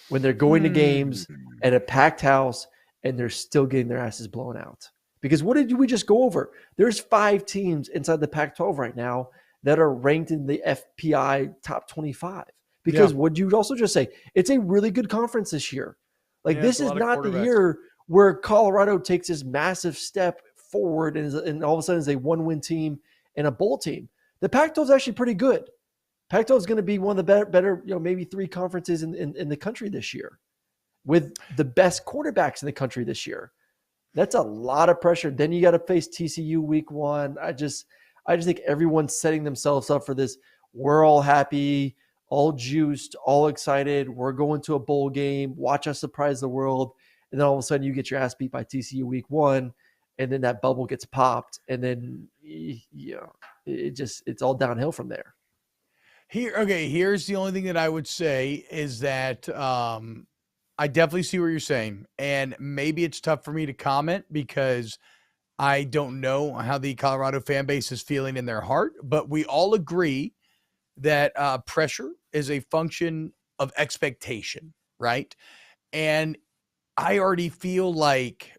Speaker 2: When they're going to games at a packed house and they're still getting their asses blown out. Because what did we just go over? There's 5 teams inside the Pac-12 right now that are ranked in the FPI top 25. Because what you also just say, it's a really good conference this year. Like, this is not the year where Colorado takes this massive step forward and all of a sudden is a 1-win team and a bowl team. The Pac-12 is actually pretty good. Pac-12 is going to be one of the better maybe 3 conferences in the country this year with the best quarterbacks in the country this year. That's a lot of pressure. Then you got to face TCU week 1. I just think everyone's setting themselves up for this. We're all happy, all juiced, all excited. We're going to a bowl game. Watch us surprise the world. And then all of a sudden you get your ass beat by TCU week 1. And then that bubble gets popped. And then, it's all downhill from there.
Speaker 1: Here's the only thing that I would say is that I definitely see what you're saying. And maybe it's tough for me to comment because I don't know how the Colorado fan base is feeling in their heart. But we all agree that pressure is a function of expectation, right? And I already feel like,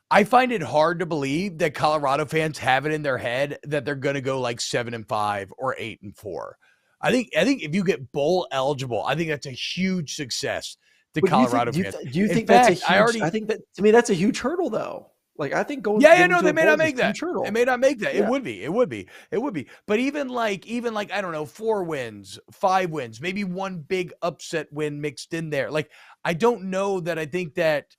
Speaker 1: I find it hard to believe that Colorado fans have it in their head that they're going to go like 7-5 or 8-4. I think if you get bowl eligible, I think that's a huge success to Colorado fans.
Speaker 2: Do you think that's a huge? I think that, to me, that's a huge hurdle, though. Like, I think going.
Speaker 1: Yeah, no, they may not make that.
Speaker 2: It
Speaker 1: may not make that. Yeah. It would be. But even like I don't know, 4 wins, 5 wins, maybe one big upset win mixed in there. Like, I don't know that I think that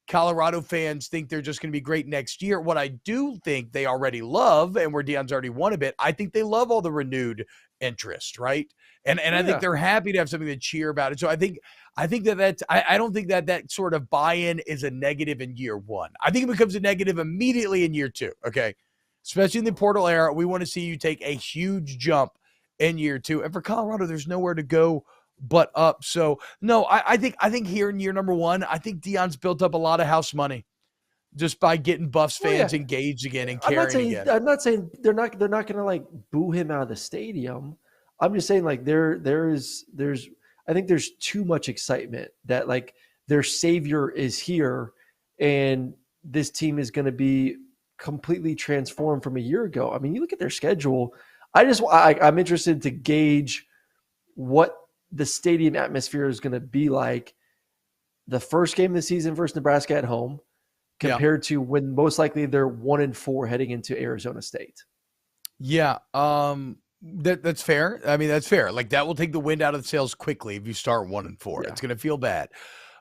Speaker 1: Colorado fans think they're just going to be great next year. What I do think they already love, and where Deion's already won a bit, I think they love all the renewed interest, right? And I think they're happy to have something to cheer about it. So I think that's I don't think that sort of buy-in is a negative in year 1. I think it becomes a negative immediately in year 2. Okay. Especially in the portal era. We want to see you take a huge jump in year 2. And for Colorado, there's nowhere to go but up. So no, I think here in year number 1, I think Deion's built up a lot of house money just by getting Buffs fans engaged again and caring again.
Speaker 2: I'm not saying they're not going to like boo him out of the stadium. I'm just saying like there's I think there's too much excitement that like their savior is here and this team is going to be completely transformed from a year ago. I mean, you look at their schedule. I'm interested to gauge what the stadium atmosphere is going to be like the first game of the season versus Nebraska at home compared to when most likely they're 1-4 heading into Arizona State.
Speaker 1: Yeah. That's fair. I mean, that's fair. Like, that will take the wind out of the sails quickly if you start 1-4. Yeah. It's going to feel bad.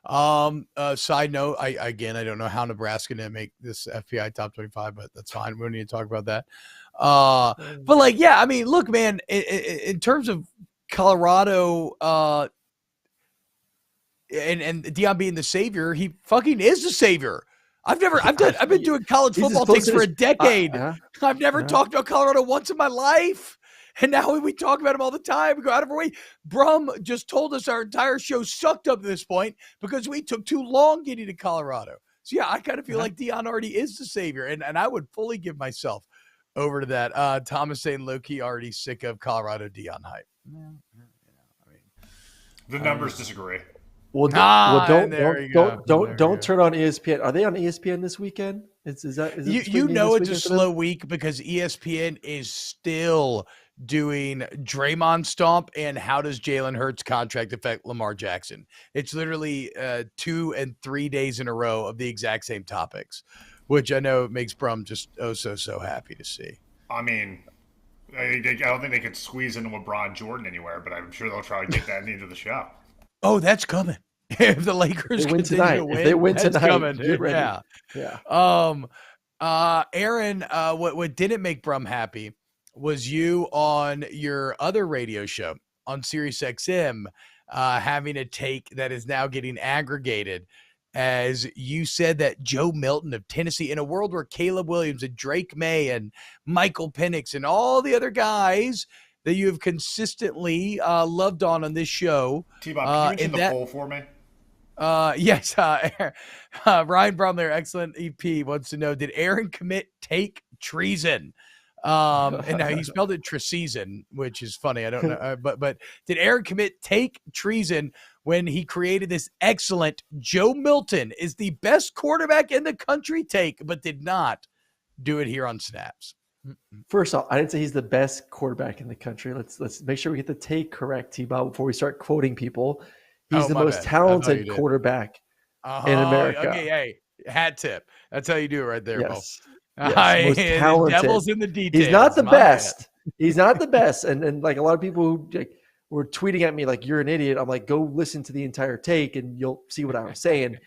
Speaker 1: Side note, I don't know how Nebraska didn't make this FPI top 25, but that's fine. We don't need to talk about that. But like, yeah, I mean, look, man, in terms of Colorado, and Deion being the savior, he fucking is the savior. I've been doing college football things for a decade. I've never talked about Colorado once in my life. And now we talk about him all the time. We go out of our way. Brum just told us our entire show sucked up to this point because we took too long getting to Colorado. So, yeah, I kind of feel like Deion already is the savior. And I would fully give myself over to that. Thomas saying low-key already sick of Colorado Deion hype.
Speaker 3: The numbers disagree.
Speaker 2: Well, don't turn on ESPN. Are they on ESPN this weekend? Is it's
Speaker 1: a slow week because ESPN is still doing Draymond Stomp and how does Jalen Hurts' contract affect Lamar Jackson. It's literally 2 and 3 days in a row of the exact same topics, which I know makes Brum just so happy to see.
Speaker 3: I mean, I don't think they could squeeze in LeBron Jordan anywhere, but I'm sure they'll try to get that into the show.
Speaker 1: Oh, that's coming. If the Lakers win tonight,
Speaker 2: if they win tonight,
Speaker 1: coming,
Speaker 2: get ready.
Speaker 1: Yeah. Aaron, what didn't make Brum happy was you on your other radio show on Sirius XM having a take that is now getting aggregated as you said that Joe Milton of Tennessee, in a world where Caleb Williams and Drake May and Michael Penix and all the other guys that you have consistently loved on this show.
Speaker 3: T-Bob, can you mention the poll for me?
Speaker 1: Yes. Ryan Bromley, excellent EP, wants to know, did Aaron commit take treason? And now he spelled it treason, which is funny. I don't know. But did Aaron commit take treason when he created this excellent Joe Milton is the best quarterback in the country take, but did not do it here on Snaps?
Speaker 2: First off, I didn't say he's the best quarterback in the country. Let's make sure we get the take correct, T-Bob, before we start quoting people. He's the most talented quarterback in America.
Speaker 1: Okay, hey, hat tip. That's how you do it right there,
Speaker 2: yes.
Speaker 1: Bo. Yes, most talented. Devil's in the details.
Speaker 2: He's not the best. He's not the best. And like a lot of people who were tweeting at me like, you're an idiot. I'm like, go listen to the entire take and you'll see what I was saying.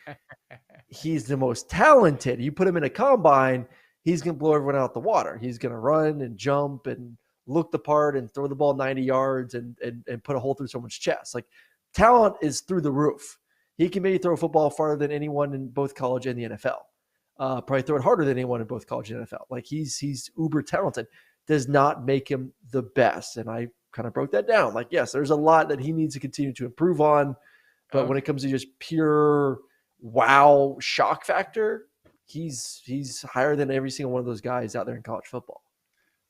Speaker 2: He's the most talented. You put him in a combine, he's going to blow everyone out the water. He's going to run and jump and look the part and throw the ball 90 yards and put a hole through someone's chest. Like, talent is through the roof. He can maybe throw a football farther than anyone in both college and the NFL. Probably throw it harder than anyone in both college and NFL. Like, he's uber talented. Does not make him the best. And I kind of broke that down. Like, yes, there's a lot that he needs to continue to improve on. But when it comes to just pure wow shock factor, he's higher than every single one of those guys out there in college football.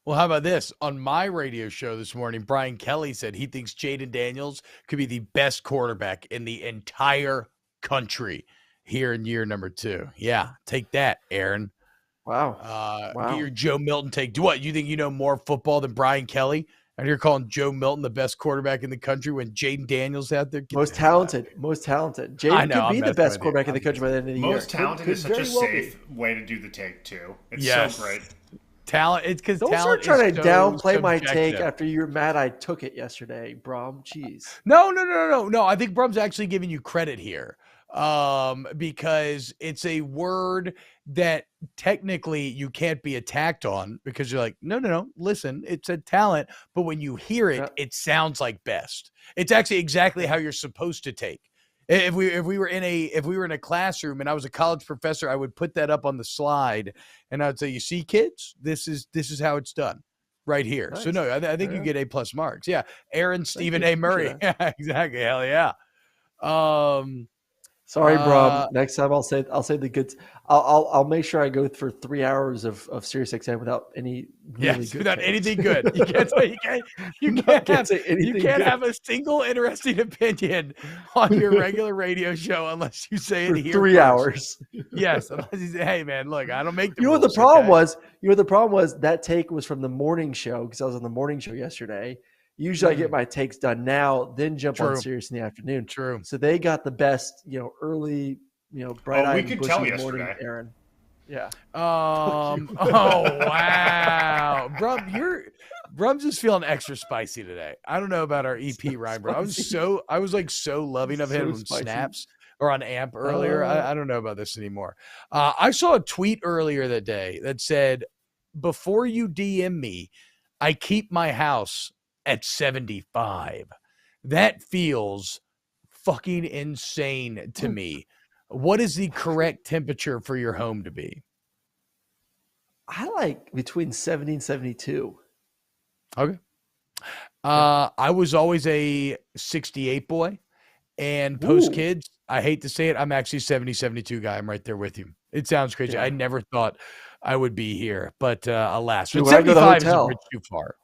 Speaker 1: Well, how about this? On my radio show this morning, Brian Kelly said he thinks Jaden Daniels could be the best quarterback in the entire country. here in year number 2. Yeah, take that, Aaron.
Speaker 2: Wow.
Speaker 1: Get your Joe Milton take. Do what? You think you know more football than Brian Kelly? And you're calling Joe Milton the best quarterback in the country when Jaden Daniels out there?
Speaker 2: Most talented. Jaden could be the best quarterback in the country by the end of the year.
Speaker 3: Most talented is such a safe way to do the take, too. It's so great.
Speaker 1: Talent. It's because
Speaker 2: don't
Speaker 1: talent
Speaker 2: start trying to downplay
Speaker 1: subjective.
Speaker 2: my take after you're mad I took it yesterday, Brum. Jeez.
Speaker 1: No. I think Brum's actually giving you credit here. Because it's a word that technically you can't be attacked on because you're like, no, listen, it's a talent. But when you hear it, it sounds like best. It's actually exactly how you're supposed to take. If we were in a classroom and I was a college professor, I would put that up on the slide and I would say, you see, kids, this is how it's done right here. Nice. So no, I think you get A+ marks. Yeah. Aaron, Stephen A. Murray. Yeah, exactly. Hell yeah.
Speaker 2: Sorry, Brum. Next time I'll say the good. I'll make sure I go for 3 hours of SiriusXM without any really good
Speaker 1: without
Speaker 2: takes.
Speaker 1: anything good. You can't have a single interesting opinion on your regular radio show unless you say it here
Speaker 2: 3 hours.
Speaker 1: Yes. Hey man, look, I don't make the
Speaker 2: rules,
Speaker 1: what
Speaker 2: the problem was. The problem was that take was from the morning show because I was on the morning show yesterday. Usually I get my takes done now, then jump on Sirius in the afternoon.
Speaker 1: True.
Speaker 2: So they got the best, early, bright-eyed,
Speaker 3: we could tell yesterday.
Speaker 2: Morning, Aaron. Yeah.
Speaker 1: Oh wow, Brum's just feeling extra spicy today. I don't know about our EP Ryan, bro. I was so loving of him on Snaps or on AMP earlier. I don't know about this anymore. I saw a tweet earlier that day that said, "Before you DM me, I keep my house at 75. That feels fucking insane to me. What is the correct temperature for your home to be?
Speaker 2: I like between 70 and 72.
Speaker 1: Okay. I was always a 68 boy, and post kids, I hate to say it, I'm actually 70, 72 guy. I'm right there with you. It sounds crazy. Yeah. I never thought I would be here, but alas,
Speaker 2: dude, 75 is a bridge too far.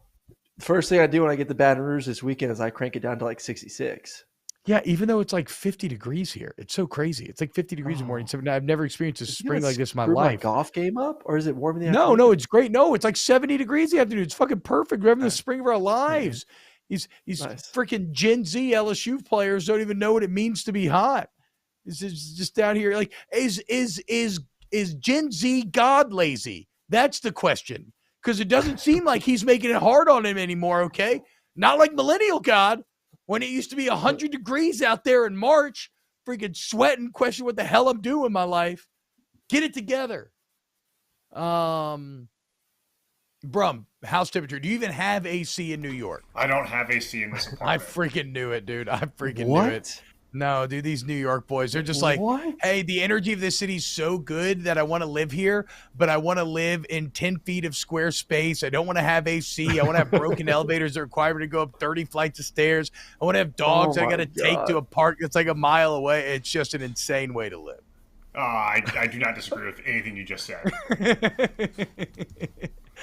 Speaker 2: First thing I do when I get to Baton Rouge this weekend is I crank it down to like 66.
Speaker 1: Yeah, even though it's like 50 degrees here. It's so crazy. It's like 50 degrees in the morning. I've never experienced a spring like this in my life.
Speaker 2: My golf game up? Or is it warm in the afternoon?
Speaker 1: No, it's great. No, it's like 70 degrees in the afternoon. It's fucking perfect. We're having the spring of our lives. These nice. Freaking Gen Z LSU players don't even know what it means to be hot. This is just down here. Like, is Gen Z God lazy? That's the question. Because it doesn't seem like he's making it hard on him anymore, okay? Not like millennial God, when it used to be 100 degrees out there in March, freaking sweating, question what the hell I'm doing in my life. Get it together. Brum, house temperature. Do you even have AC in New York?
Speaker 3: I don't have AC in this apartment.
Speaker 1: I freaking knew it, dude. I freaking knew it. No, dude, these New York boys, they're just like, hey, the energy of this city is so good that I want to live here, but I want to live in 10 feet of square space. I don't want to have AC. I want to have broken elevators that require me to go up 30 flights of stairs. I want to have dogs I got to take to a park that's like a mile away. It's just an insane way to live.
Speaker 3: I do not disagree with anything you just said.
Speaker 1: I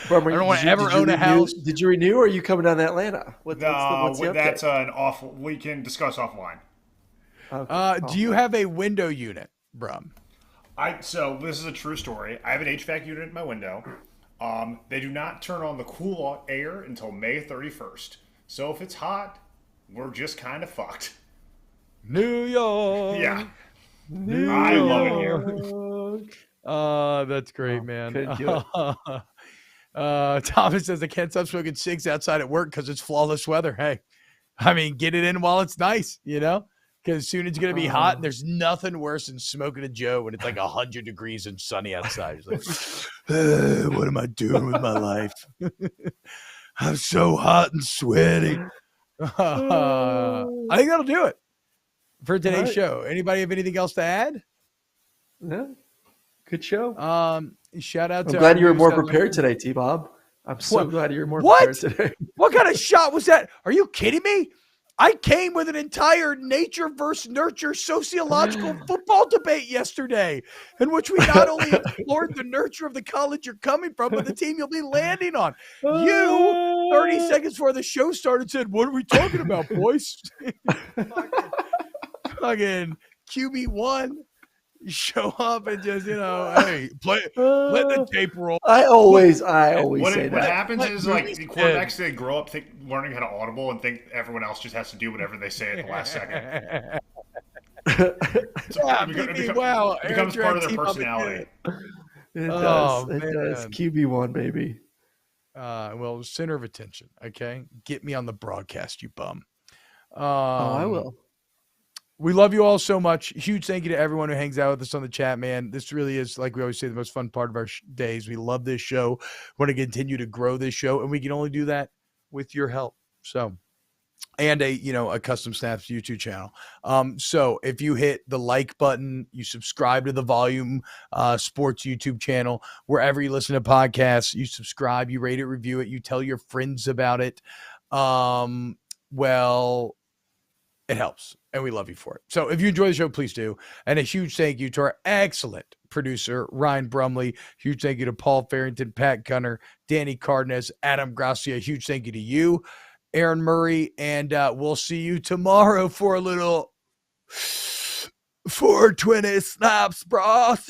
Speaker 1: don't want to ever own a house.
Speaker 2: Did you renew or are you coming down to Atlanta? What's the
Speaker 3: that's an awful. We can discuss offline.
Speaker 1: Okay. Do you have a window unit, Brum?
Speaker 3: So this is a true story. I have an HVAC unit in my window. They do not turn on the cool air until May 31st. So if it's hot, we're just kind of fucked.
Speaker 1: New York.
Speaker 3: Yeah. I love it here.
Speaker 1: That's great, man. Thomas says I can't stop smoking cigs outside at work because it's flawless weather. Hey, I mean, get it in while it's nice, Because soon it's going to be hot, and there's nothing worse than smoking a Joe when it's like 100 degrees and sunny outside. It's like, what am I doing with my life? I'm so hot and sweaty. I think that'll do it for today's show. Anybody have anything else to add?
Speaker 2: No. Good show.
Speaker 1: Shout out
Speaker 2: I'm glad you were more prepared today, T-Bob. I'm so glad you were more prepared today.
Speaker 1: What kind of shot was that? Are you kidding me? I came with an entire nature versus nurture sociological football debate yesterday, in which we not only explored the nurture of the college you're coming from, but the team you'll be landing on. You, 30 seconds before the show started, said, "What are we talking about, boys?" Fucking QB1. show up and just, hey, let the tape roll.
Speaker 2: I always say that.
Speaker 3: What happens is like the quarterbacks, they grow up learning how to audible and think everyone else just has to do whatever they say at the last second. It becomes part of their personality.
Speaker 2: It does. It does. QB1, baby.
Speaker 1: Well, center of attention. Okay, get me on the broadcast, you bum.
Speaker 2: I will.
Speaker 1: We love you all so much. Huge thank you to everyone who hangs out with us on the chat, man. This really is, like we always say, the most fun part of our days. We love this show. We want to continue to grow this show, and we can only do that with your help. So, and a Custom Snaps YouTube channel. So if you hit the like button, you subscribe to the Volume Sports YouTube channel, wherever you listen to podcasts, you subscribe, you rate it, review it, you tell your friends about it. Well, it helps, and we love you for it. So if you enjoy the show, please do. And a huge thank you to our excellent producer, Ryan Brumley. Huge thank you to Paul Farrington, Pat Gunner, Danny Cardenas, Adam Gracia. Huge thank you to you, Aaron Murray, and we'll see you tomorrow for a little 420 snaps, bros.